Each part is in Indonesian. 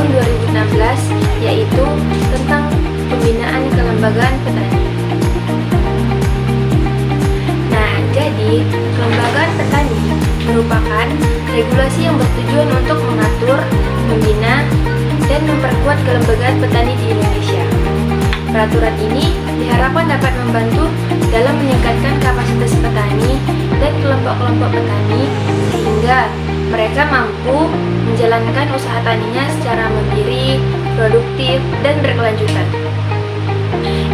tahun 2016, yaitu tentang pembinaan kelembagaan petani. Nah, jadi kelembagaan petani merupakan regulasi yang bertujuan untuk mengatur, membina, dan memperkuat kelembagaan petani di Indonesia. Peraturan ini diharapkan dapat membantu dalam meningkatkan kapasitas petani dan kelompok-kelompok petani sehingga mereka mampu menjalankan usaha taninya secara mandiri, produktif, dan berkelanjutan.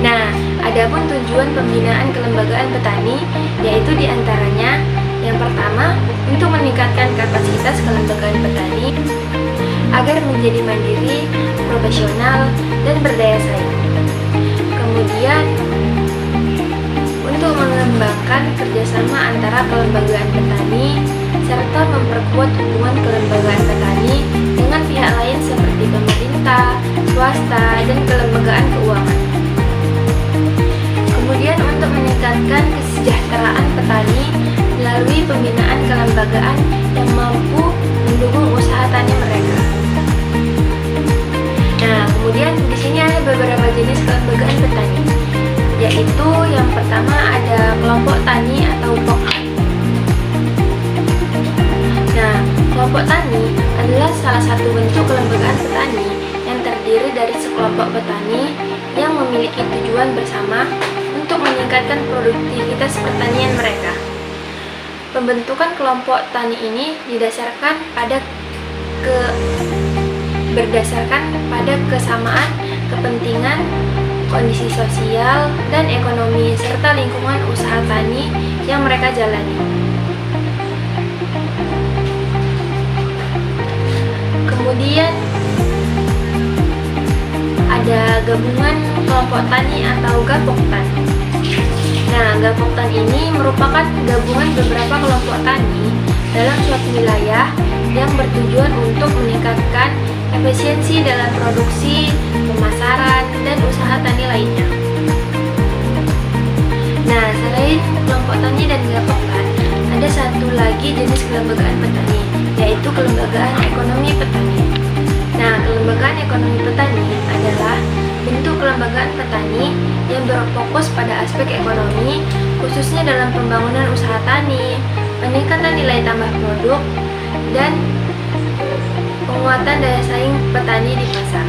Nah, adapun tujuan pembinaan kelembagaan petani yaitu diantaranya yang pertama untuk meningkatkan kapasitas kelembagaan petani agar menjadi mandiri, profesional, dan berdaya saing. Kemudian, untuk mengembangkan kerjasama antara kelembagaan petani serta memperkuat hubungan kelembagaan petani dengan pihak lain seperti pemerintah, swasta, dan kelembagaan keuangan. Kemudian, untuk meningkatkan kesejahteraan petani melalui pembinaan kelembagaan yang mampu mendukung usaha tani mereka. Nah, kemudian di sini ada beberapa jenis kelembagaan petani, yaitu yang pertama ada kelompok tani atau POK. Nah, kelompok tani adalah salah satu bentuk kelembagaan petani yang terdiri dari sekelompok petani yang memiliki tujuan bersama untuk meningkatkan produktivitas pertanian mereka. Pembentukan kelompok tani ini berdasarkan pada kesamaan kepentingan, kondisi sosial dan ekonomi serta lingkungan usaha tani yang mereka jalani. Kemudian ada gabungan kelompok tani atau gapoktan. Nah, gapoktan ini merupakan gabungan beberapa kelompok tani dalam suatu wilayah yang bertujuan untuk meningkatkan efisiensi dalam produksi, pemasaran, dan usaha tani lainnya. Nah, selain kelompok tani dan gapoktan, ada satu lagi jenis kelembagaan petani, yaitu kelembagaan ekonomi petani. Nah, kelembagaan ekonomi petani adalah bentuk kelembagaan petani yang berfokus pada aspek ekonomi, khususnya dalam pembangunan usaha tani, peningkatan nilai tambah produk, dan penguatan daya saing petani di pasar.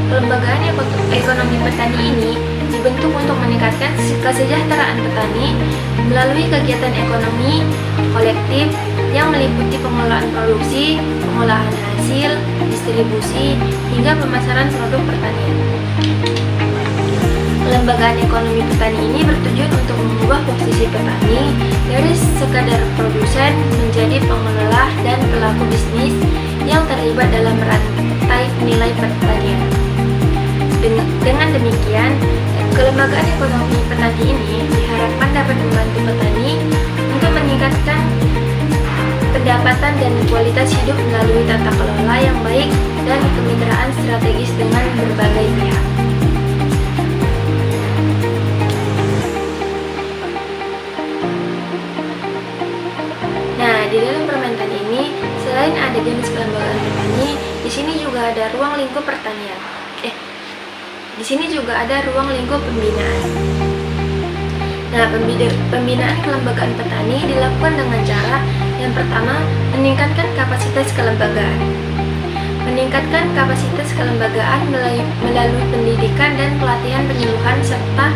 Kelembagaan ekonomi petani ini dibentuk untuk meningkatkan kesejahteraan petani melalui kegiatan ekonomi kolektif yang meliputi pengelolaan produksi, pengolahan hasil, distribusi, hingga pemasaran produk pertanian. Kelembagaan ekonomi petani ini bertujuan untuk mengubah posisi petani dari sekadar produsen menjadi pengelola dan pelaku bisnis yang terlibat dalam rantai nilai pertanian. Dengan demikian, kelembagaan ekonomi petani ini diharapkan dapat membantu petani untuk meningkatkan pendapatan dan kualitas hidup melalui tata kelola yang baik dan kemitraan strategis dengan berbagai pihak. Nah, di dalam permen tani ini, selain ada jenis kelembagaan petani, di sini juga ada ruang lingkup pertanian. Di sini juga ada ruang lingkup pembinaan. Nah, pembinaan kelembagaan petani dilakukan dengan cara yang pertama, meningkatkan kapasitas kelembagaan. Meningkatkan kapasitas kelembagaan melalui pendidikan dan pelatihan penyuluhan serta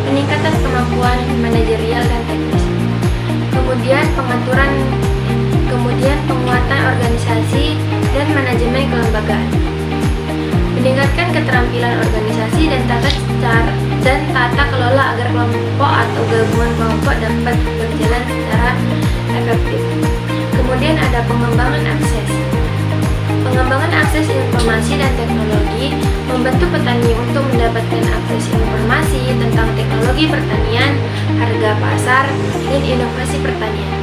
peningkatan kemampuan manajerial dan teknis. Kemudian penguatan organisasi dan manajemen kelembagaan. Meningkatkan keterampilan organisasi dan tata kelola agar kelompok atau gabungan kelompok dapat berjalan secara efektif. Kemudian ada pengembangan akses. Pengembangan akses informasi dan teknologi membantu petani untuk mendapatkan akses informasi tentang teknologi pertanian, harga pasar, dan inovasi pertanian.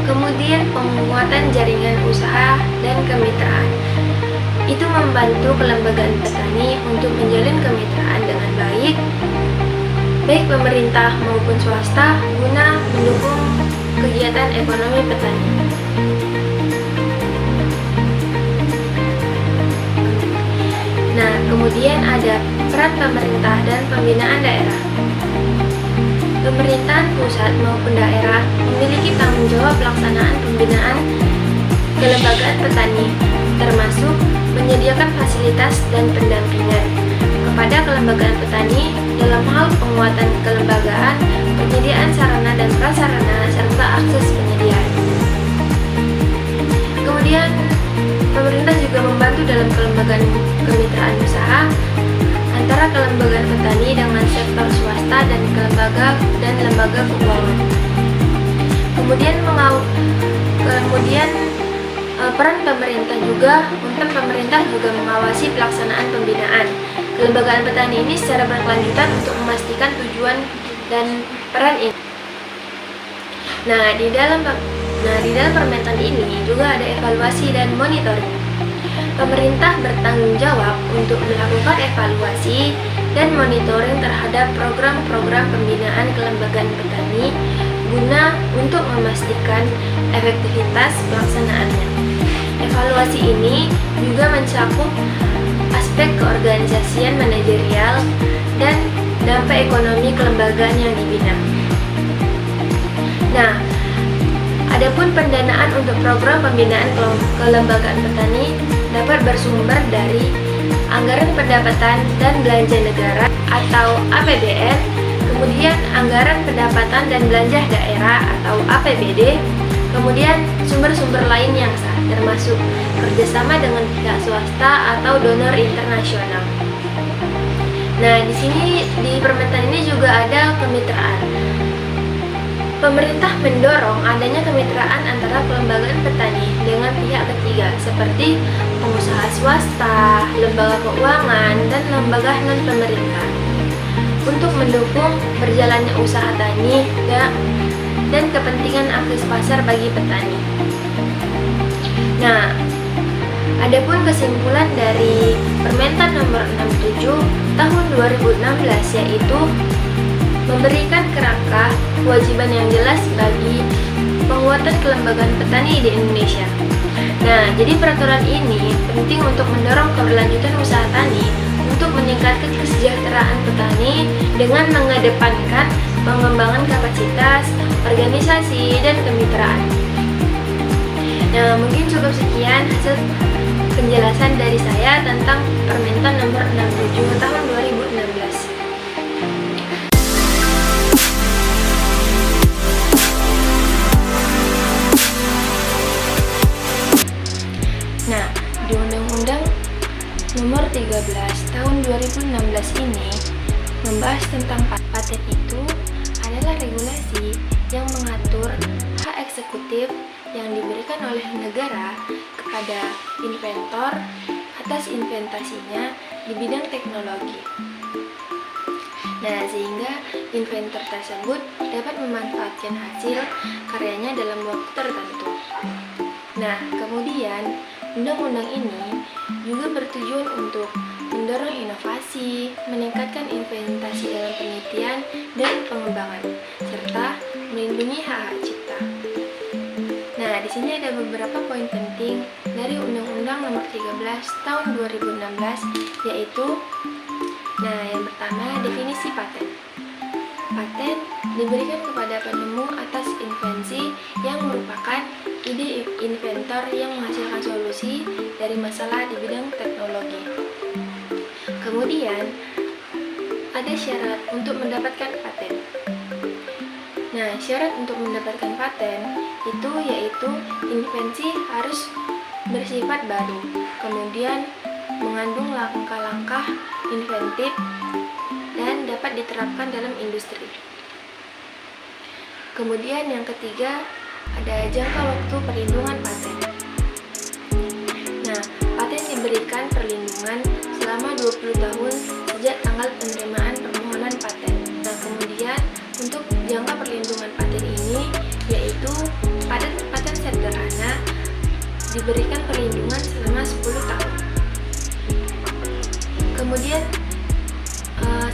Kemudian penguatan jaringan usaha dan kemitraan. Itu membantu kelembagaan petani untuk menjalin kemitraan dengan baik pemerintah maupun swasta guna mendukung kegiatan ekonomi petani. peran pemerintah dan pembinaan daerah. Pemerintahan pusat maupun daerah memiliki tanggung jawab pelaksanaan pembinaan kelembagaan petani, termasuk menyediakan fasilitas dan pendampingan kepada kelembagaan petani dalam hal penguatan kelembagaan, penyediaan sarana dan prasarana, serta akses penyediaan. Kemudian, pemerintah juga membantu dalam kelembagaan kemitraan usaha antara kelembagaan petani dengan sektor swasta dan lembaga keuangan. Kemudian peran pemerintah juga mengawasi pelaksanaan pembinaan kelembagaan petani ini secara berkelanjutan untuk memastikan tujuan dan peran ini. Di dalam Permentan ini juga ada evaluasi dan monitoring. Pemerintah bertanggung jawab untuk melakukan evaluasi dan monitoring terhadap program-program pembinaan kelembagaan petani guna untuk memastikan efektivitas pelaksanaannya. Evaluasi ini juga mencakup aspek keorganisasian manajerial dan dampak ekonomi kelembagaan yang dibina. Adapun pendanaan untuk program pembinaan kelembagaan petani dapat bersumber dari anggaran pendapatan dan belanja negara atau APBN, kemudian anggaran pendapatan dan belanja daerah atau APBD, kemudian sumber-sumber lain yang sah, termasuk kerjasama dengan pihak swasta atau donor internasional. Di sini di Permentan ini juga ada kemitraan. Pemerintah mendorong adanya kemitraan antara kelembagaan petani dengan pihak ketiga seperti pengusaha swasta, lembaga keuangan, dan lembaga non-pemerintah untuk mendukung berjalannya usaha tani dan kepentingan akses pasar bagi petani. Adapun kesimpulan dari Permentan nomor 67 tahun 2016 yaitu memberikan kerangka kewajiban yang jelas bagi penguatan kelembagaan petani di Indonesia. Jadi peraturan ini penting untuk mendorong keberlanjutan usaha tani untuk meningkatkan kesejahteraan petani dengan mengedepankan pengembangan kapasitas, organisasi, dan kemitraan. Mungkin cukup sekian hasil penjelasan dari saya tentang Permentan nomor 67 tahun 2016. Di Undang-Undang nomor 13 tahun 2016 ini membahas tentang paten itu adalah regulasi yang mengatur hak eksekutif yang diberikan oleh negara kepada inventor atas inventasinya di bidang teknologi. Sehingga inventor tersebut dapat memanfaatkan hasil karyanya dalam waktu tertentu. Kemudian undang-undang ini juga bertujuan untuk mendorong inovasi, meningkatkan investasi dalam penelitian dan pengembangan, serta melindungi hak-hak cipta. Di sini ada beberapa poin penting dari Undang-Undang Nomor 13 Tahun 2016, yaitu yang pertama, definisi paten. Paten diberikan kepada penemu atas invensi yang merupakan ide inventor yang menghasilkan solusi dari masalah di bidang teknologi. Kemudian, ada syarat untuk mendapatkan paten. Syarat untuk mendapatkan paten itu yaitu invensi harus bersifat baru, kemudian mengandung langkah-langkah inventif dan dapat diterapkan dalam industri. Kemudian yang ketiga, ada jangka waktu perlindungan paten. Paten diberikan perlindungan selama 20 tahun sejak tanggal penerimaan permohonan paten. Kemudian untuk jangka perlindungan paten ini yaitu paten sederhana diberikan perlindungan selama 10 tahun. Kemudian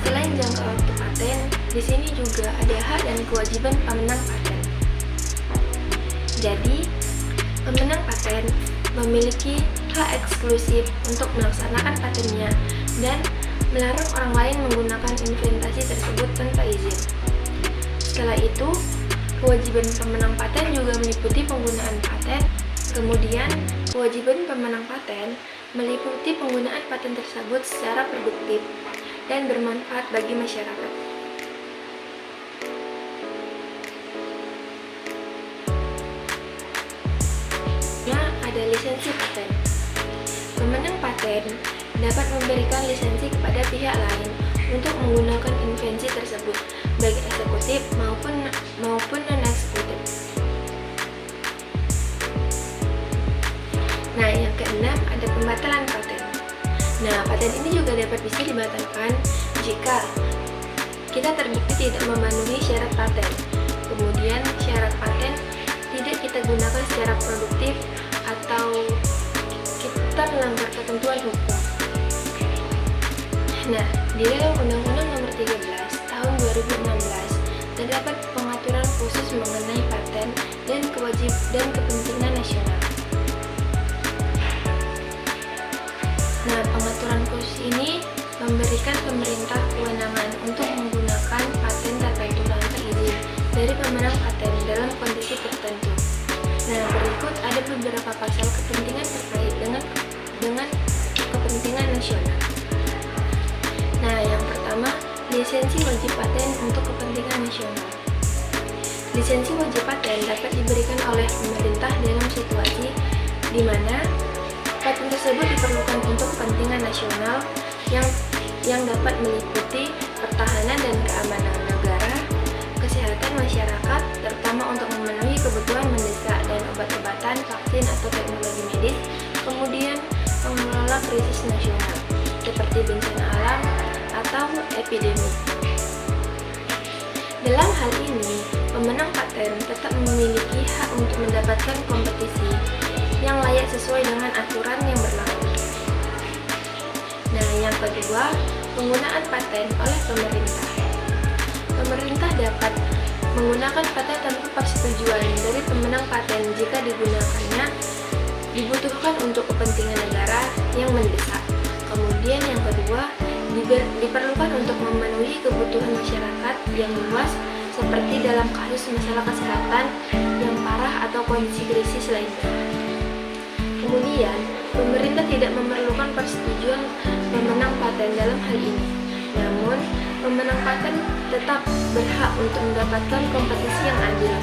selain jangka waktu paten, di sini juga ada hak dan kewajiban pemenang paten. Jadi, pemenang paten memiliki hak eksklusif untuk melaksanakan patennya dan melarang orang lain menggunakan inventasi tersebut tanpa izin. Setelah itu, kewajiban pemenang paten juga meliputi penggunaan paten. Kemudian, kewajiban pemenang paten meliputi penggunaan paten tersebut secara produktif dan bermanfaat bagi masyarakat. Ada lisensi paten. Pemenang paten dapat memberikan lisensi kepada pihak lain untuk menggunakan invensi tersebut, baik eksekutif maupun non-eksekutif. Nah, yang keenam ada pembatalan paten. Nah, paten ini juga bisa dibatalkan jika kita terbukti tidak memenuhi syarat paten. Kemudian syarat paten tidak kita gunakan secara produktif atau kita melanggar ketentuan hukum. Nah, di dalam Undang-Undang Nomor 13 Tahun 2016 terdapat pengaturan khusus mengenai paten dan kepentingan nasional. Nah, pengaturan khusus ini memberikan pemerintah kewenangan untuk menggunakan paten tertentu tanpa izin dari pemenang paten dalam kondisi tertentu. Nah, berikut ada beberapa pasal kepentingan terkait dengan kepentingan nasional. Nah, yang pertama, lisensi wajib paten untuk kepentingan nasional. Lisensi wajib paten dapat diberikan oleh pemerintah dalam situasi di mana paten tersebut diperlukan untuk kepentingan nasional yang dapat meliputi pertahanan dan keamanan negara, kesehatan masyarakat, terutama untuk memenuhi kebutuhan mendesak dan obat-obatan, vaksin atau teknologi medis, kemudian mengelola krisis nasional seperti bencana alam atau epidemi. Dalam hal ini, pemenang paten tetap memiliki hak untuk mendapatkan kompetisi yang layak sesuai dengan aturan yang berlaku. Nah, yang kedua, penggunaan paten oleh pemerintah. Pemerintah dapat menggunakan paten tanpa persetujuan dari pemenang paten jika digunakannya dibutuhkan untuk kepentingan negara yang mendesak. Kemudian yang kedua, diperlukan untuk memenuhi kebutuhan masyarakat yang luas seperti dalam kasus masalah kesehatan yang parah atau kondisi krisis lainnya. Kemudian, pemerintah tidak memerlukan persetujuan pemenang paten dalam hal ini. Namun, pemenang paten tetap berhak untuk mendapatkan kompetisi yang adil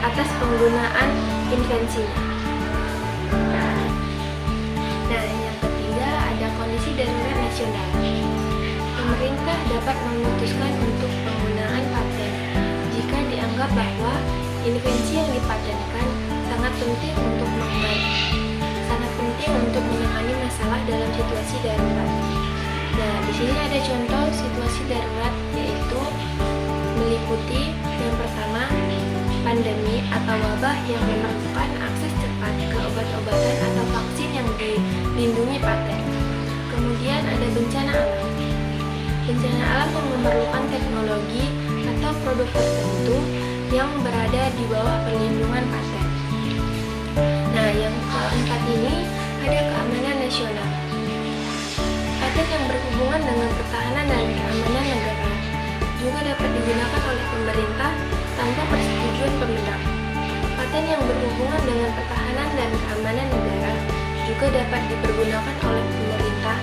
atas penggunaan invensinya. Nah, yang ketiga ada kondisi darurat nasional. Pemerintah dapat memutuskan untuk penggunaan paten jika dianggap bahwa invensi yang dipatenkan sangat penting untuk menangani masalah dalam situasi darurat. Nah, di sini ada contoh situasi darurat, yaitu meliputi yang pertama, pandemi atau wabah yang memerlukan akses cepat ke obat-obatan atau vaksin yang dilindungi paten. Kemudian ada bencana alam. Bencana alam yang memerlukan teknologi atau produk tertentu yang berada di bawah perlindungan paten. Nah, yang keempat ini ada keamanan nasional. Paten yang berhubungan dengan pertahanan dan keamanan negara juga dapat digunakan oleh pemerintah tanpa persetujuan pemenang. Paten yang berhubungan dengan pertahanan dan keamanan negara juga dapat dipergunakan oleh pemerintah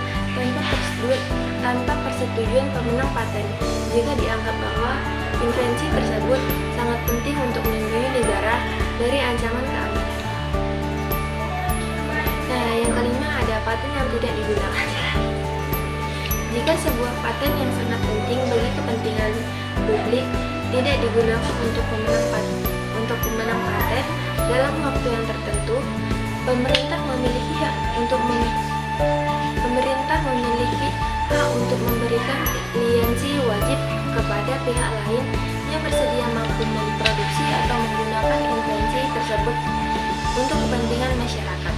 tanpa persetujuan pemenang paten jika dianggap bahwa invensi tersebut sangat penting untuk melindungi negara dari ancaman keamanan. Nah, yang kelima ada paten yang tidak digunakan. Jika sebuah paten yang sangat penting bagi kepentingan publik tidak digunakan untuk pemenang paten dalam waktu yang tertentu, pemerintah memiliki hak untuk memberikan lisensi wajib kepada pihak lain yang bersedia mampu memproduksi atau menggunakan invensi tersebut untuk kepentingan masyarakat.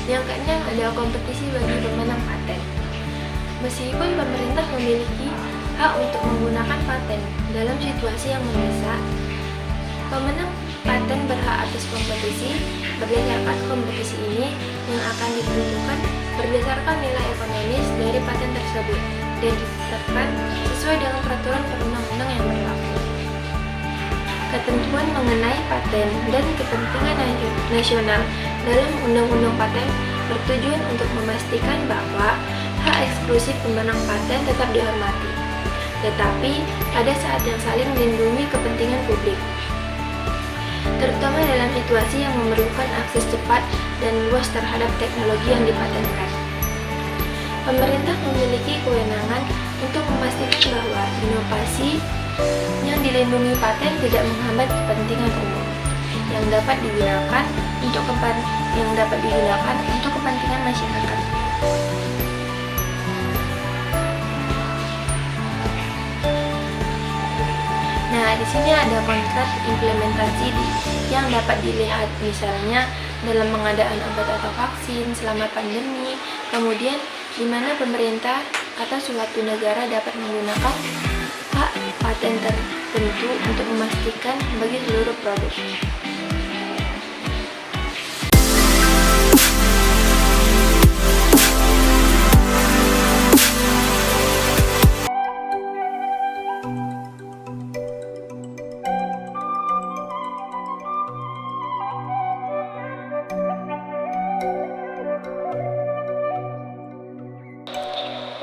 Yang keenam ada kompetisi bagi pemenang paten. Meskipun pemerintah memiliki hak untuk menggunakan paten dalam situasi yang mendesak, pemenang paten berhak atas kompetisi. Berdasarkan kompetisi ini yang akan ditentukan berdasarkan nilai ekonomis dari paten tersebut dan ditetapkan sesuai dengan peraturan perundang-undang yang berlaku. Ketentuan mengenai paten dan kepentingan nasional dalam Undang-Undang Paten bertujuan untuk memastikan bahwa hak eksklusif pemenang paten tetap dihormati, tetapi pada saat yang saling melindungi kepentingan publik, terutama dalam situasi yang memerlukan akses cepat dan luas terhadap teknologi yang dipatenkan. Pemerintah memiliki kewenangan untuk memastikan bahwa inovasi yang dilindungi paten tidak menghambat kepentingan umum yang dapat digunakan untuk kepentingan masyarakat. Nah, di sini ada kontrak implementasi yang dapat dilihat, misalnya dalam pengadaan obat atau vaksin selama pandemi, kemudian di mana pemerintah atau suatu negara dapat menggunakan hak paten tertentu untuk memastikan bagi seluruh produk.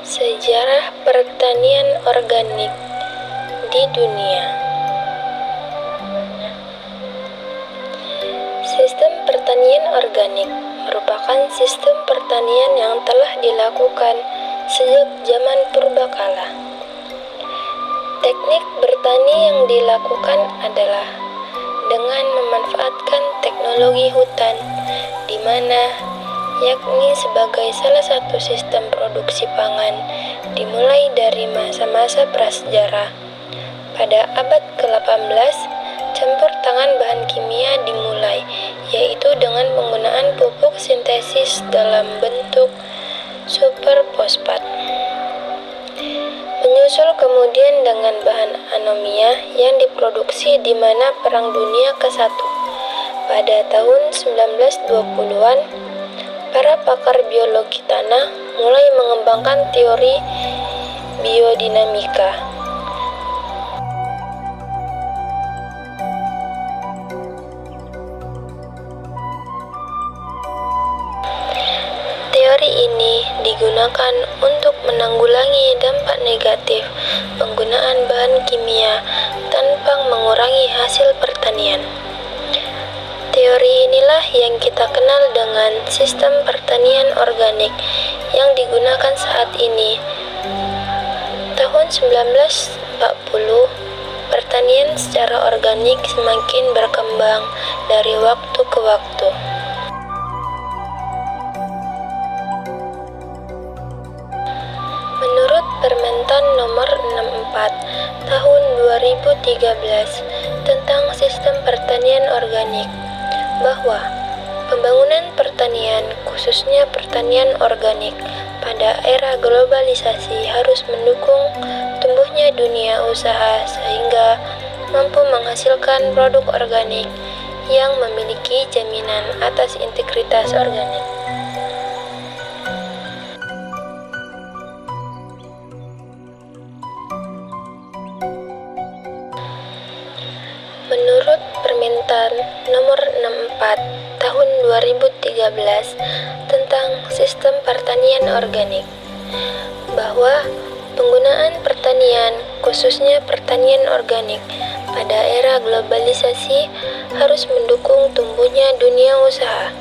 Sejarah pertanian organik di dunia. Sistem pertanian organik merupakan sistem pertanian yang telah dilakukan sejak zaman purbakala. Teknik bertani yang dilakukan adalah dengan memanfaatkan teknologi hutan, di mana yakni sebagai salah satu sistem produksi pangan dimulai dari masa-masa prasejarah. Pada abad ke-18, campur tangan bahan kimia dimulai, yaitu dengan penggunaan pupuk sintesis dalam bentuk superfosfat. Menyusul kemudian dengan bahan anomia yang diproduksi di mana Perang Dunia ke-1. Pada tahun 1920-an, para pakar biologi tanah mulai mengembangkan teori biodinamika. Teori ini digunakan untuk menanggulangi dampak negatif penggunaan bahan kimia tanpa mengurangi hasil pertanian. Teori inilah yang kita kenal dengan sistem pertanian organik yang digunakan saat ini. Tahun 1940, pertanian secara organik semakin berkembang dari waktu ke waktu. Menurut Permentan nomor 64 tahun 2013 tentang sistem pertanian organik, bahwa pembangunan pertanian, khususnya pertanian organik, pada era globalisasi harus mendukung tumbuhnya dunia usaha sehingga mampu menghasilkan produk organik yang memiliki jaminan atas integritas organik. Menurut Permentan nomor 64 tahun 2013 tentang sistem pertanian organik, bahwa penggunaan pertanian, khususnya pertanian organik, pada era globalisasi harus mendukung tumbuhnya dunia usaha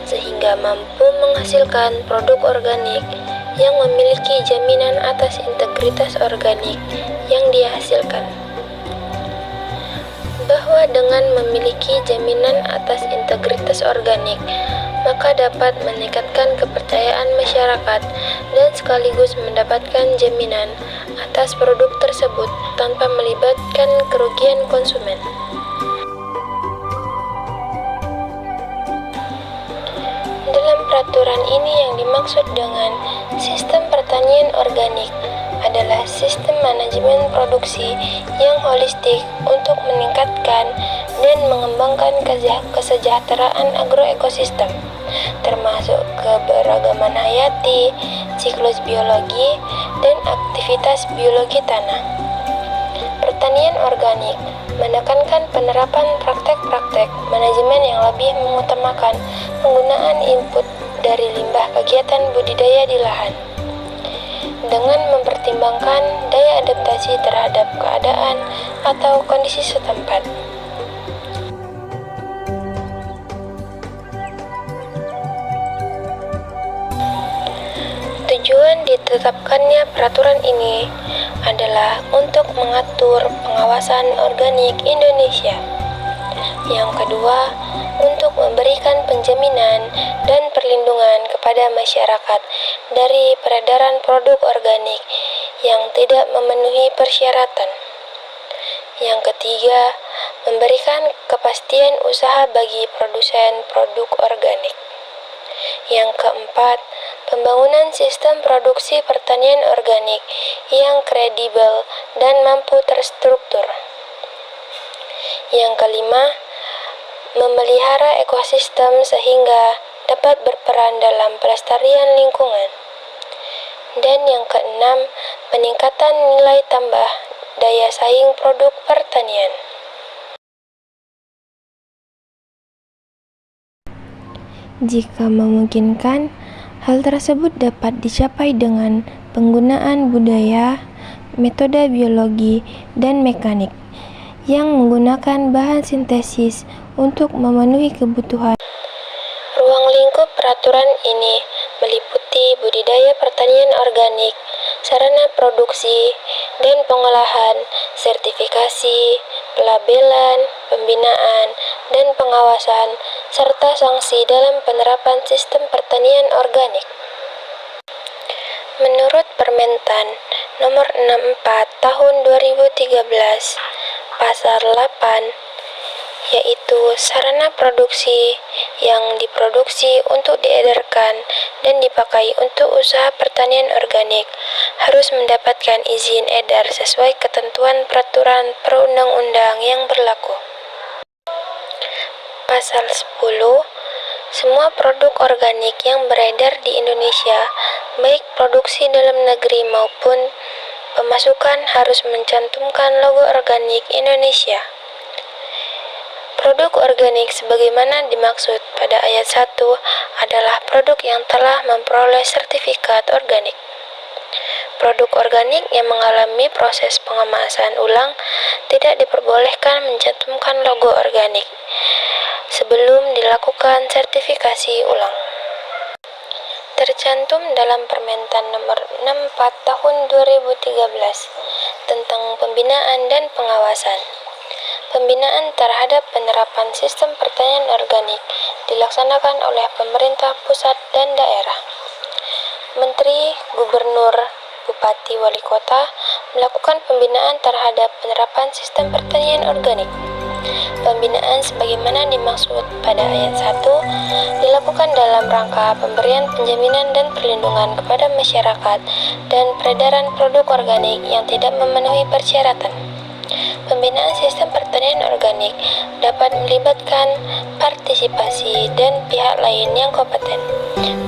sehingga mampu menghasilkan produk organik yang memiliki jaminan atas integritas organik yang dihasilkan. Bahwa dengan memiliki jaminan atas integritas organik, maka dapat meningkatkan kepercayaan masyarakat dan sekaligus mendapatkan jaminan atas produk tersebut tanpa melibatkan kerugian konsumen. Dalam peraturan ini yang dimaksud dengan sistem pertanian organik adalah sistem manajemen produksi yang holistik untuk meningkatkan dan mengembangkan kesejahteraan agroekosistem, termasuk keberagaman hayati, siklus biologi, dan aktivitas biologi tanah. Pertanian organik menekankan penerapan praktek-praktek manajemen yang lebih mengutamakan penggunaan input dari limbah kegiatan budidaya di lahan, dengan mempertimbangkan daya adaptasi terhadap keadaan atau kondisi setempat. Tujuan ditetapkannya peraturan ini adalah untuk mengatur pengawasan organik Indonesia. Yang kedua, untuk memberikan penjaminan dan perlindungan kepada masyarakat dari peredaran produk organik yang tidak memenuhi persyaratan. Yang ketiga, memberikan kepastian usaha bagi produsen produk organik. Yang keempat, pembangunan sistem produksi pertanian organik yang kredibel dan mampu terstruktur. Yang kelima, memelihara ekosistem sehingga dapat berperan dalam pelestarian lingkungan. Dan yang keenam, peningkatan nilai tambah daya saing produk pertanian. Jika memungkinkan, hal tersebut dapat dicapai dengan penggunaan budaya, metode biologi, dan mekanik yang menggunakan bahan sintesis untuk memenuhi kebutuhan. Ruang lingkup peraturan ini meliputi budidaya pertanian organik, sarana produksi dan pengolahan, sertifikasi, pelabelan, pembinaan, dan pengawasan, serta sanksi dalam penerapan sistem pertanian organik. Menurut Permentan Nomor 64 Tahun 2013, Pasal 8, yaitu sarana produksi yang diproduksi untuk diedarkan dan dipakai untuk usaha pertanian organik harus mendapatkan izin edar sesuai ketentuan peraturan perundang-undang yang berlaku. Pasal 10, semua produk organik yang beredar di Indonesia, baik produksi dalam negeri maupun pemasukan, harus mencantumkan logo organik Indonesia. Produk organik sebagaimana dimaksud pada ayat 1 adalah produk yang telah memperoleh sertifikat organik. Produk organik yang mengalami proses pengemasan ulang tidak diperbolehkan mencantumkan logo organik sebelum dilakukan sertifikasi ulang. Tercantum dalam Permentan Nomor 64 Tahun 2013 tentang pembinaan dan pengawasan. Pembinaan terhadap penerapan sistem pertanian organik dilaksanakan oleh pemerintah pusat dan daerah. Menteri, Gubernur, Bupati, Wali Kota melakukan pembinaan terhadap penerapan sistem pertanian organik. Pembinaan sebagaimana dimaksud pada ayat 1 dilakukan dalam rangka pemberian penjaminan dan perlindungan kepada masyarakat dan peredaran produk organik yang tidak memenuhi persyaratan. Pembinaan sistem pertanian organik dapat melibatkan partisipasi dan pihak lain yang kompeten,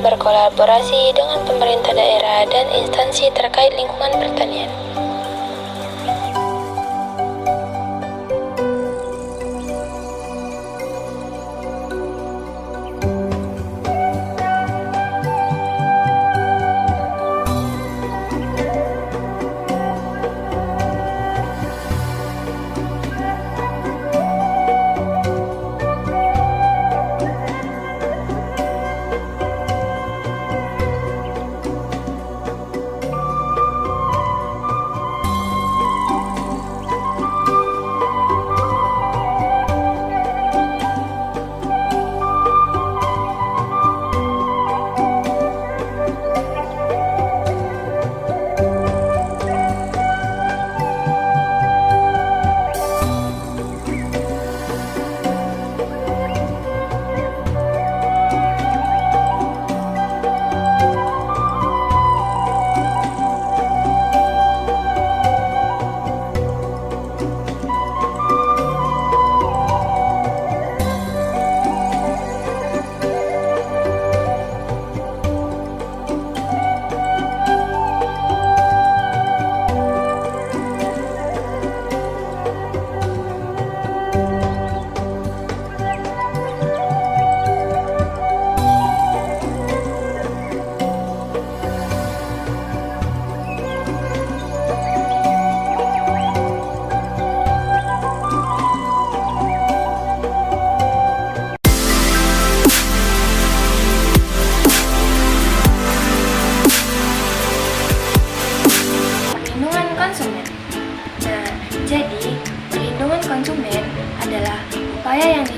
berkolaborasi dengan pemerintah daerah dan instansi terkait lingkungan pertanian.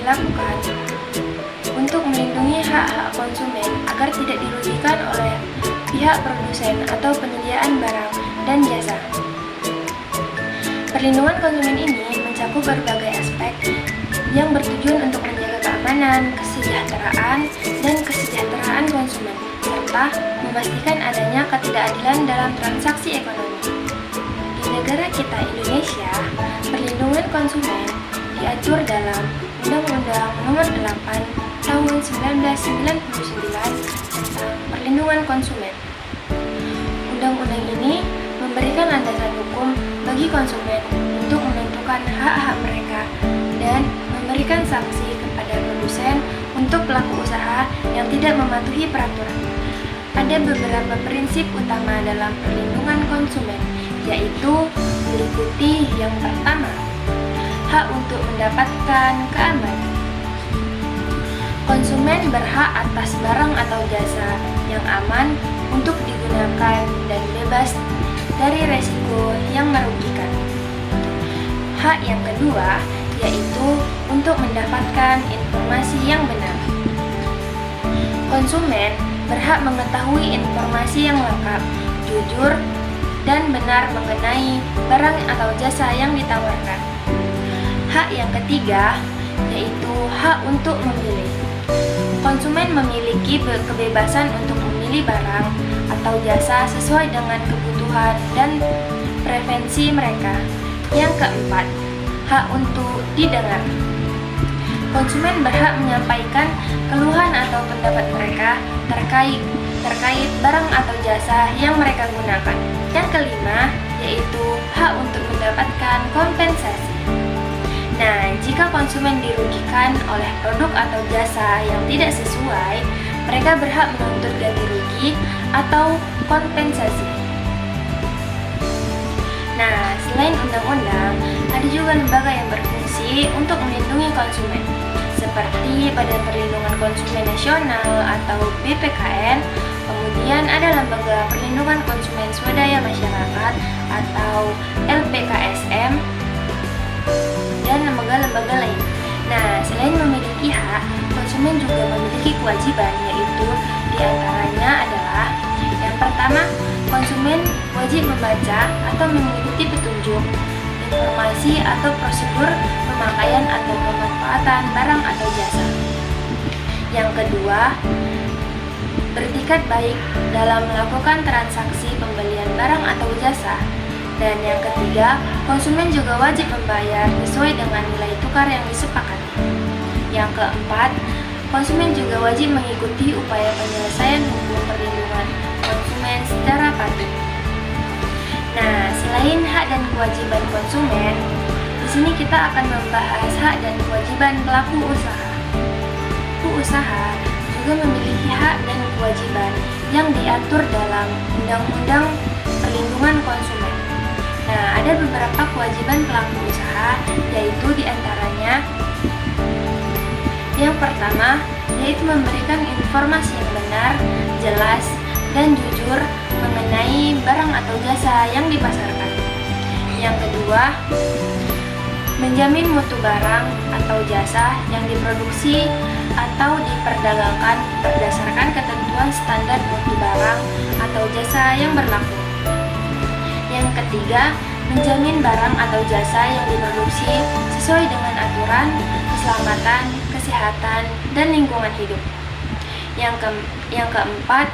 dilakukan untuk melindungi hak-hak konsumen agar tidak dirugikan oleh pihak produsen atau penyediaan barang dan jasa. Perlindungan konsumen ini mencakup berbagai aspek yang bertujuan untuk menjaga keamanan, kesejahteraan konsumen, serta memastikan adanya ketidakadilan dalam transaksi ekonomi. Di negara kita Indonesia, perlindungan konsumen diatur dalam Undang-Undang Nomor 8 Tahun 1999 tentang Perlindungan Konsumen. Undang-undang ini memberikan landasan hukum bagi konsumen untuk menentukan hak-hak mereka dan memberikan sanksi kepada produsen untuk pelaku usaha yang tidak mematuhi peraturan. Ada beberapa prinsip utama dalam perlindungan konsumen, yaitu meliputi yang pertama, hak untuk mendapatkan keamanan. Konsumen berhak atas barang atau jasa yang aman untuk digunakan dan bebas dari resiko yang merugikan. Hak yang kedua yaitu untuk mendapatkan informasi yang benar. Konsumen berhak mengetahui informasi yang lengkap, jujur, dan benar mengenai barang atau jasa yang ditawarkan. Hak yang ketiga yaitu hak untuk memilih. Konsumen memiliki kebebasan untuk memilih barang atau jasa sesuai dengan kebutuhan dan preferensi mereka. Yang keempat, hak untuk didengar. Konsumen berhak menyampaikan keluhan atau pendapat mereka terkait barang atau jasa yang mereka gunakan. Yang kelima, yaitu hak untuk mendapatkan kompensasi. Nah, jika konsumen dirugikan oleh produk atau jasa yang tidak sesuai, mereka berhak menuntut ganti rugi atau kompensasi. Nah, selain undang-undang, ada juga lembaga yang berfungsi untuk melindungi konsumen, seperti Badan Perlindungan Konsumen Nasional atau BPKN. Kemudian ada Lembaga Perlindungan Konsumen Swadaya Masyarakat atau LPKSM, dan lembaga-lembaga lain. Nah, selain memiliki hak, konsumen juga memiliki kewajiban, yaitu diantaranya adalah yang pertama, konsumen wajib membaca atau mengikuti petunjuk, informasi atau prosedur pemakaian atau pemanfaatan barang atau jasa. Yang kedua, bertikad baik dalam melakukan transaksi pembelian barang atau jasa. Dan yang ketiga, konsumen juga wajib membayar sesuai dengan nilai tukar yang disepakati. Yang keempat, konsumen juga wajib mengikuti upaya penyelesaian hukum perlindungan konsumen secara patuh. Nah, selain hak dan kewajiban konsumen, di sini kita akan membahas hak dan kewajiban pelaku usaha. Pelaku usaha juga memiliki hak dan kewajiban yang diatur dalam Undang-Undang Perlindungan Konsumen. Nah, ada beberapa kewajiban pelaku usaha, yaitu diantaranya yang pertama, yaitu memberikan informasi yang benar, jelas, dan jujur mengenai barang atau jasa yang dipasarkan. Yang kedua, menjamin mutu barang atau jasa yang diproduksi atau diperdagangkan berdasarkan ketentuan standar mutu barang atau jasa yang berlaku. Yang ketiga, menjamin barang atau jasa yang diproduksi sesuai dengan aturan keselamatan, kesehatan, dan lingkungan hidup. Yang keempat,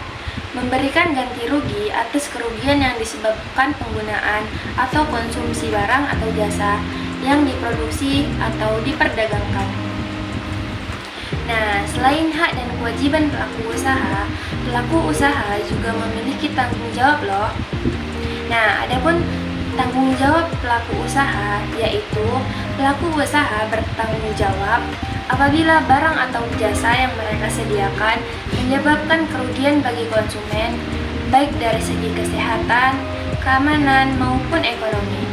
memberikan ganti rugi atas kerugian yang disebabkan penggunaan atau konsumsi barang atau jasa yang diproduksi atau diperdagangkan. Nah, selain hak dan kewajiban pelaku usaha juga memiliki tanggung jawab loh. Nah, adapun tanggung jawab pelaku usaha, yaitu pelaku usaha bertanggung jawab apabila barang atau jasa yang mereka sediakan menyebabkan kerugian bagi konsumen, baik dari segi kesehatan, keamanan, maupun ekonomi.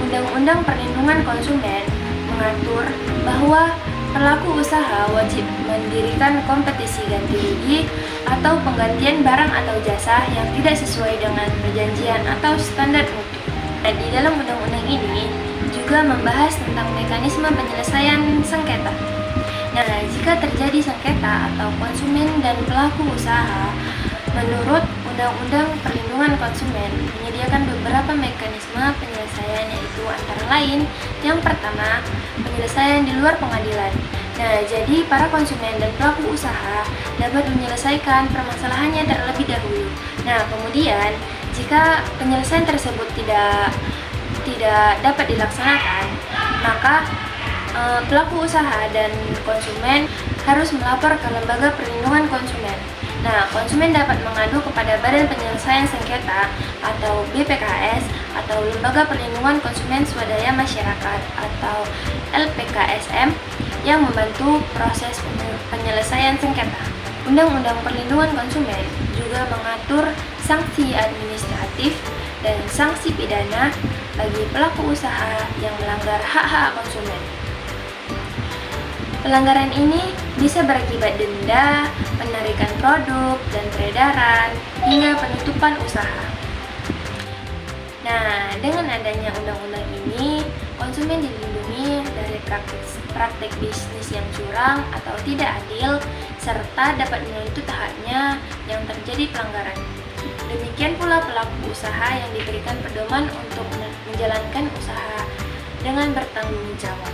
Undang-Undang Perlindungan Konsumen mengatur bahwa pelaku usaha wajib mendirikan kompetisi ganti rugi atau penggantian barang atau jasa yang tidak sesuai dengan perjanjian atau standar mutu. Nah, di dalam undang-undang ini juga membahas tentang mekanisme penyelesaian sengketa. Nah, jika terjadi sengketa atau konsumen dan pelaku usaha, menurut Undang-Undang Perlindungan Konsumen menyediakan beberapa mekanisme penyelesaian, yaitu antara lain yang pertama, penyelesaian di luar pengadilan. Nah, jadi para konsumen dan pelaku usaha dapat menyelesaikan permasalahannya terlebih dahulu. Nah, kemudian jika penyelesaian tersebut tidak dapat dilaksanakan, maka pelaku usaha dan konsumen harus melapor ke Lembaga Perlindungan Konsumen. Nah, konsumen dapat mengadu kepada Badan Penyelesaian Sengketa atau BPKS atau Lembaga Perlindungan Konsumen Swadaya Masyarakat atau LPKSM yang membantu proses penyelesaian sengketa. Undang-Undang Perlindungan Konsumen juga mengatur sanksi administratif dan sanksi pidana bagi pelaku usaha yang melanggar hak-hak konsumen. Pelanggaran ini bisa berakibat denda, penarikan produk dan peredaran, hingga penutupan usaha. Nah, dengan adanya undang-undang ini, konsumen dilindungi dari praktik bisnis yang curang atau tidak adil, serta dapat menuntut haknya yang terjadi pelanggaran. Demikian pula pelaku usaha yang diberikan pedoman untuk menjalankan usaha dengan bertanggung jawab.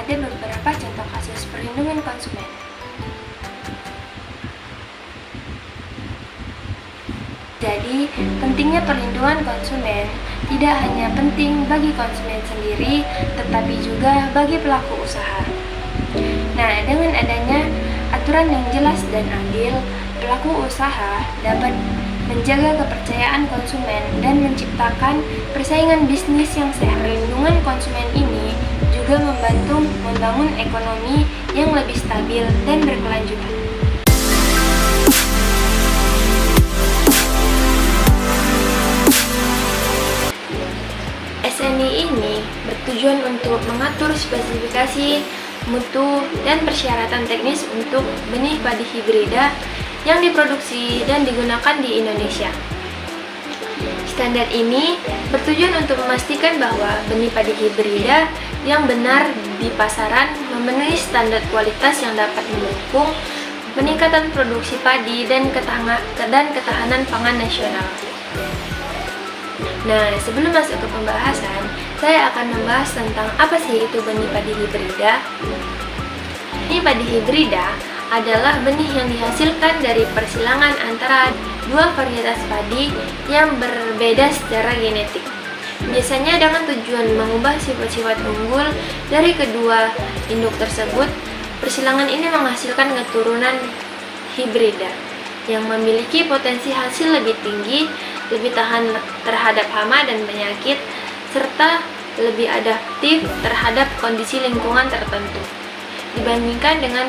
Ada beberapa contoh kasus perlindungan konsumen. Jadi, pentingnya perlindungan konsumen tidak hanya penting bagi konsumen sendiri, tetapi juga bagi pelaku usaha. Nah, dengan adanya aturan yang jelas dan adil, pelaku usaha dapat menjaga kepercayaan konsumen dan menciptakan persaingan bisnis yang sehat. Perlindungan konsumen ini juga membantu membangun ekonomi yang lebih stabil dan berkelanjutan. SNI ini bertujuan untuk mengatur spesifikasi, mutu, dan persyaratan teknis untuk benih padi hibrida yang diproduksi dan digunakan di Indonesia. Standar ini bertujuan untuk memastikan bahwa benih padi hibrida yang benar di pasaran memenuhi standar kualitas yang dapat mendukung peningkatan produksi padi dan ketahanan pangan nasional. Nah, sebelum masuk ke pembahasan, saya akan membahas tentang apa sih itu benih padi hibrida. Benih padi hibrida adalah benih yang dihasilkan dari persilangan antara dua varietas padi yang berbeda secara genetik. Biasanya dengan tujuan mengubah sifat-sifat unggul dari kedua induk tersebut. Persilangan ini menghasilkan keturunan hibrida yang memiliki potensi hasil lebih tinggi, lebih tahan terhadap hama dan penyakit, serta lebih adaptif terhadap kondisi lingkungan tertentu dibandingkan dengan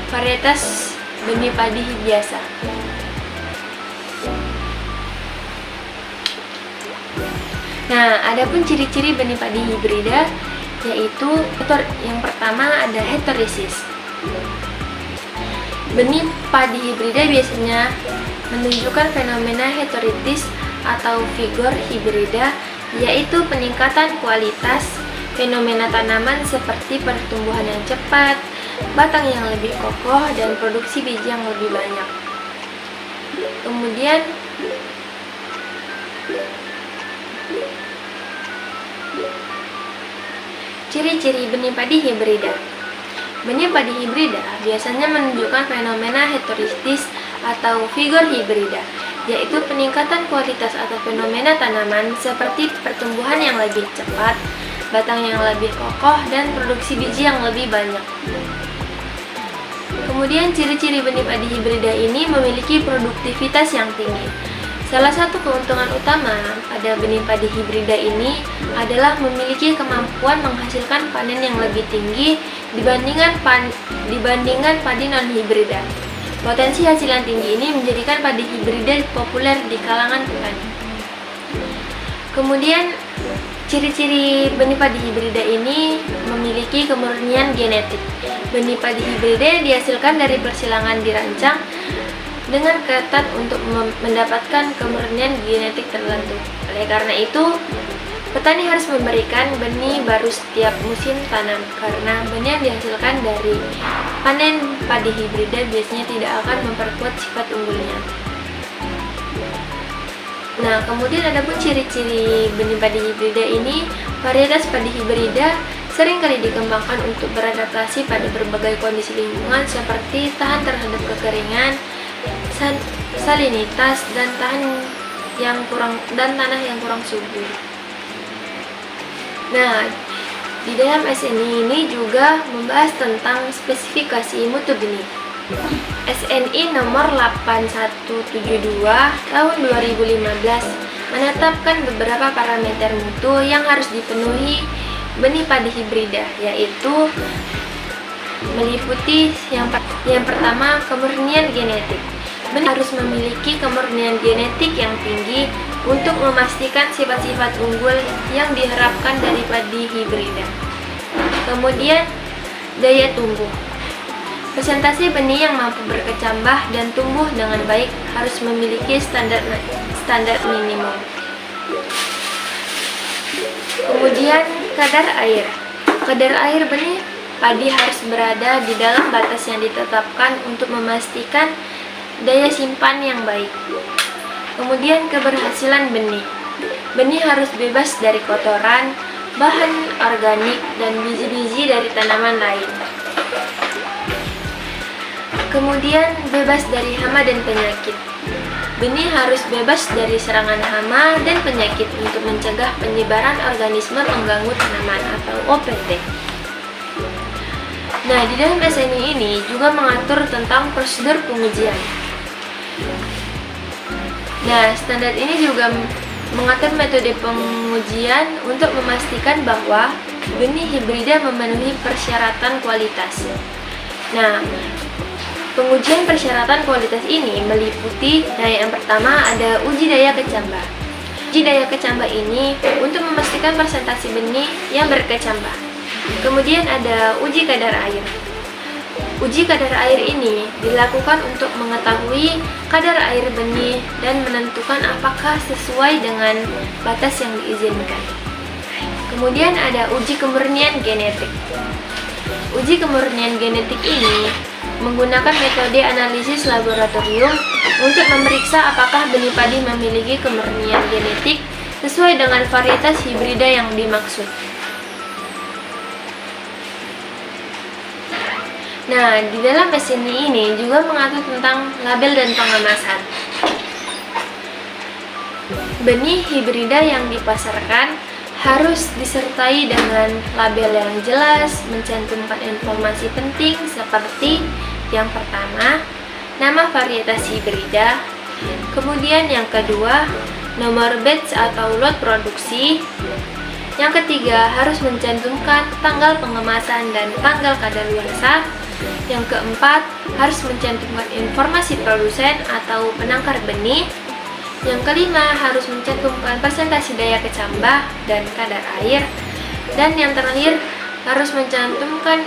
varietas benih padi biasa. Nah, adapun ciri-ciri benih padi hibrida yaitu yang pertama ada heterosis. Benih padi hibrida biasanya menunjukkan fenomena heterosis atau vigor hibrida, yaitu peningkatan kualitas fenomena tanaman seperti pertumbuhan yang cepat, batang yang lebih kokoh, dan produksi biji yang lebih banyak. Kemudian ciri-ciri benih padi hibrida. Benih padi hibrida biasanya menunjukkan fenomena heterosis atau vigor hibrida, yaitu peningkatan kualitas atau fenomena tanaman seperti pertumbuhan yang lebih cepat, batang yang lebih kokoh, dan produksi biji yang lebih banyak. Kemudian ciri-ciri benih padi hibrida ini memiliki produktivitas yang tinggi. Salah satu keuntungan utama pada benih padi hibrida ini adalah memiliki kemampuan menghasilkan panen yang lebih tinggi dibandingkan padi non-hibrida. Potensi hasil yang tinggi ini menjadikan padi hibrida populer di kalangan petani. Kemudian, ciri-ciri benih padi hibrida ini memiliki kemurnian genetik. Benih padi hibrida dihasilkan dari persilangan dirancang dengan ketat untuk mendapatkan kemurnian genetik tertentu. Oleh karena itu, Petani harus memberikan benih baru setiap musim tanam karena benih yang dihasilkan dari panen padi hibrida biasanya tidak akan memperkuat sifat unggulnya. Nah, kemudian ada pun ciri-ciri benih padi hibrida ini. Varietas padi hibrida sering kali dikembangkan untuk beradaptasi pada berbagai kondisi lingkungan seperti tahan terhadap kekeringan, salinitas, dan tanah yang kurang subur. Nah, di dalam SNI ini juga membahas tentang spesifikasi mutu benih. SNI nomor 8172 tahun 2015 menetapkan beberapa parameter mutu yang harus dipenuhi benih padi hibrida, yaitu meliputi yang pertama, kemurnian genetik. Benih harus memiliki kemurnian genetik yang tinggi untuk memastikan sifat-sifat unggul yang diharapkan dari padi hibrida. Kemudian, daya tumbuh. Presentasi benih yang mampu berkecambah dan tumbuh dengan baik harus memiliki standar minimum. Kemudian, kadar air. Kadar air benih padi harus berada di dalam batas yang ditetapkan untuk memastikan daya simpan yang baik. Kemudian, keberhasilan benih. Benih harus bebas dari kotoran, bahan organik, dan biji-biji dari tanaman lain. Kemudian, bebas dari hama dan penyakit. Benih harus bebas dari serangan hama dan penyakit untuk mencegah penyebaran organisme pengganggu tanaman atau OPT. Nah, di dalam SNI ini juga mengatur tentang prosedur pengujian. Nah, standar ini juga mengatur metode pengujian untuk memastikan bahwa benih hibrida memenuhi persyaratan kualitas. Nah, pengujian persyaratan kualitas ini meliputi, yang pertama ada uji daya kecambah. Uji daya kecambah ini untuk memastikan presentasi benih yang berkecambah. Kemudian ada uji kadar air. Uji kadar air ini dilakukan untuk mengetahui kadar air benih dan menentukan apakah sesuai dengan batas yang diizinkan. Kemudian ada uji kemurnian genetik. Uji kemurnian genetik ini menggunakan metode analisis laboratorium untuk memeriksa apakah benih padi memiliki kemurnian genetik sesuai dengan varietas hibrida yang dimaksud. Nah, di dalam SNI ini juga mengatur tentang label dan pengemasan. Benih hibrida yang dipasarkan harus disertai dengan label yang jelas, mencantumkan informasi penting seperti yang pertama, nama varietas hibrida, kemudian yang kedua, nomor batch atau lot produksi, yang ketiga harus mencantumkan tanggal pengemasan dan tanggal kadaluarsa, yang keempat harus mencantumkan informasi produsen atau penangkar benih, yang kelima harus mencantumkan presentasi daya kecambah dan kadar air, dan yang terakhir harus mencantumkan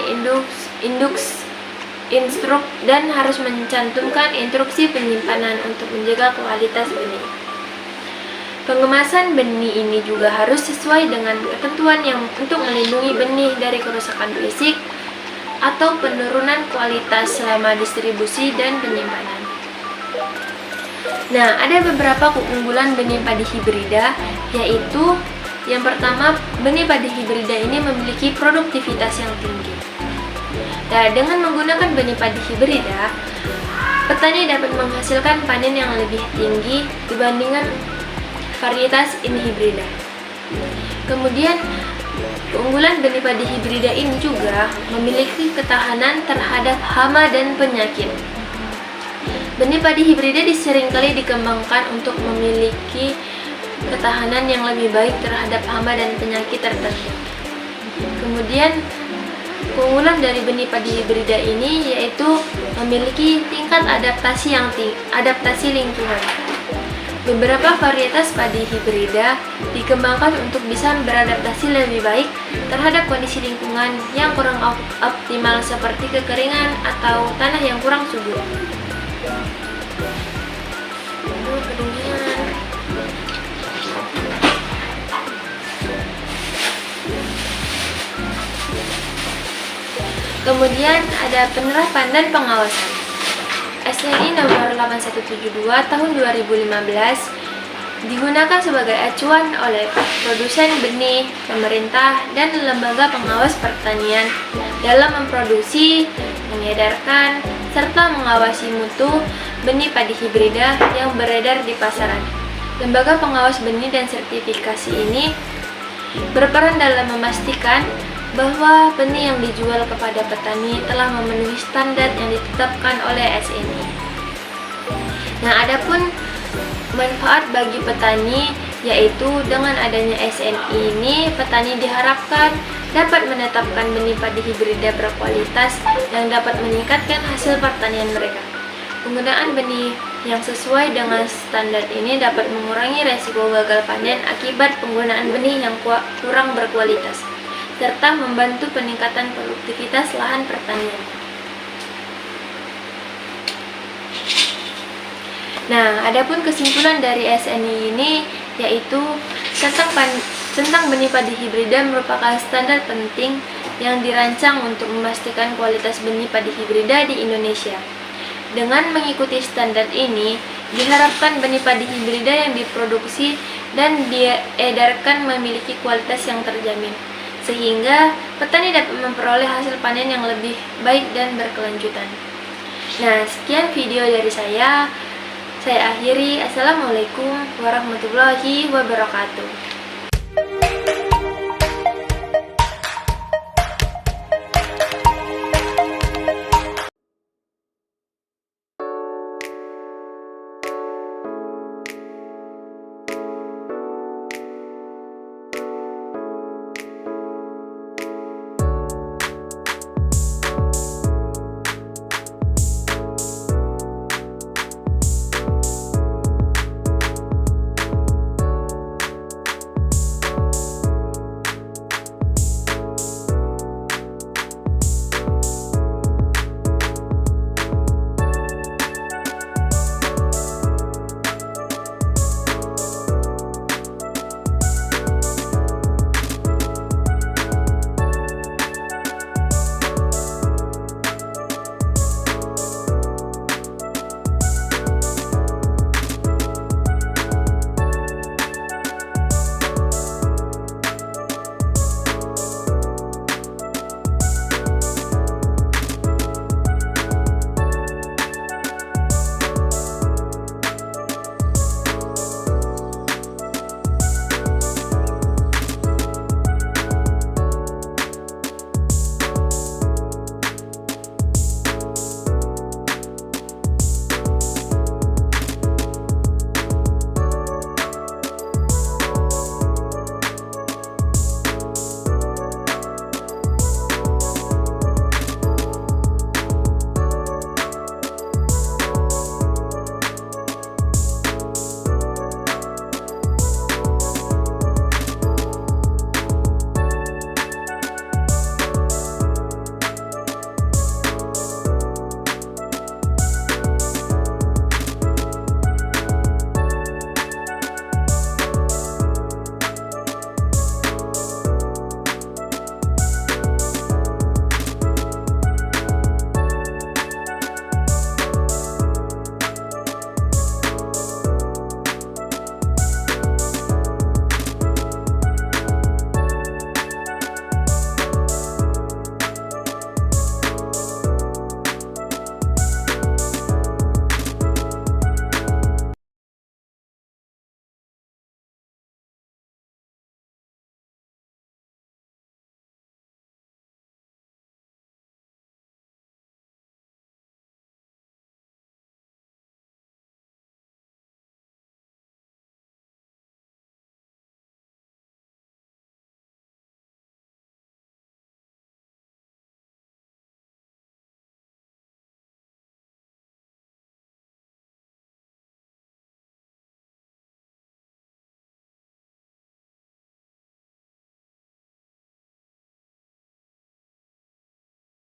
harus mencantumkan instruksi penyimpanan untuk menjaga kualitas benih. Pengemasan benih ini juga harus sesuai dengan ketentuan yang untuk melindungi benih dari kerusakan fisik atau penurunan kualitas selama distribusi dan penyimpanan. Nah, ada beberapa keunggulan benih padi hibrida, yaitu yang pertama, benih padi hibrida ini memiliki produktivitas yang tinggi. Nah, dengan menggunakan benih padi hibrida, petani dapat menghasilkan panen yang lebih tinggi dibandingkan varietas inhibrida. Kemudian, keunggulan benih padi hibrida ini juga memiliki ketahanan terhadap hama dan penyakit. Benih padi hibrida seringkali dikembangkan untuk memiliki ketahanan yang lebih baik terhadap hama dan penyakit tertentu. Kemudian, keunggulan dari benih padi hibrida ini yaitu memiliki tingkat adaptasi lingkungan. Beberapa varietas padi hibrida dikembangkan untuk bisa beradaptasi lebih baik terhadap kondisi lingkungan yang kurang optimal seperti kekeringan atau tanah yang kurang subur. Kemudian ada penerapan dan pengawasan. SNI nomor 8172 tahun 2015 digunakan sebagai acuan oleh produsen benih, pemerintah, dan lembaga pengawas pertanian dalam memproduksi, mengedarkan, serta mengawasi mutu benih padi hibrida yang beredar di pasaran. Lembaga pengawas benih dan sertifikasi ini berperan dalam memastikan bahwa benih yang dijual kepada petani telah memenuhi standar yang ditetapkan oleh SNI. Nah, adapun manfaat bagi petani, yaitu dengan adanya SNI ini, petani diharapkan dapat menetapkan benih padi hibrida berkualitas yang dapat meningkatkan hasil pertanian mereka. Penggunaan benih yang sesuai dengan standar ini dapat mengurangi resiko gagal panen akibat penggunaan benih yang kurang berkualitas, serta membantu peningkatan produktivitas lahan pertanian. Nah, adapun kesimpulan dari SNI ini yaitu tentang benih padi hibrida merupakan standar penting yang dirancang untuk memastikan kualitas benih padi hibrida di Indonesia. Dengan mengikuti standar ini, diharapkan benih padi hibrida yang diproduksi dan diedarkan memiliki kualitas yang terjamin, sehingga petani dapat memperoleh hasil panen yang lebih baik dan berkelanjutan. Nah, sekian video dari saya akhiri. Assalamualaikum warahmatullahi wabarakatuh.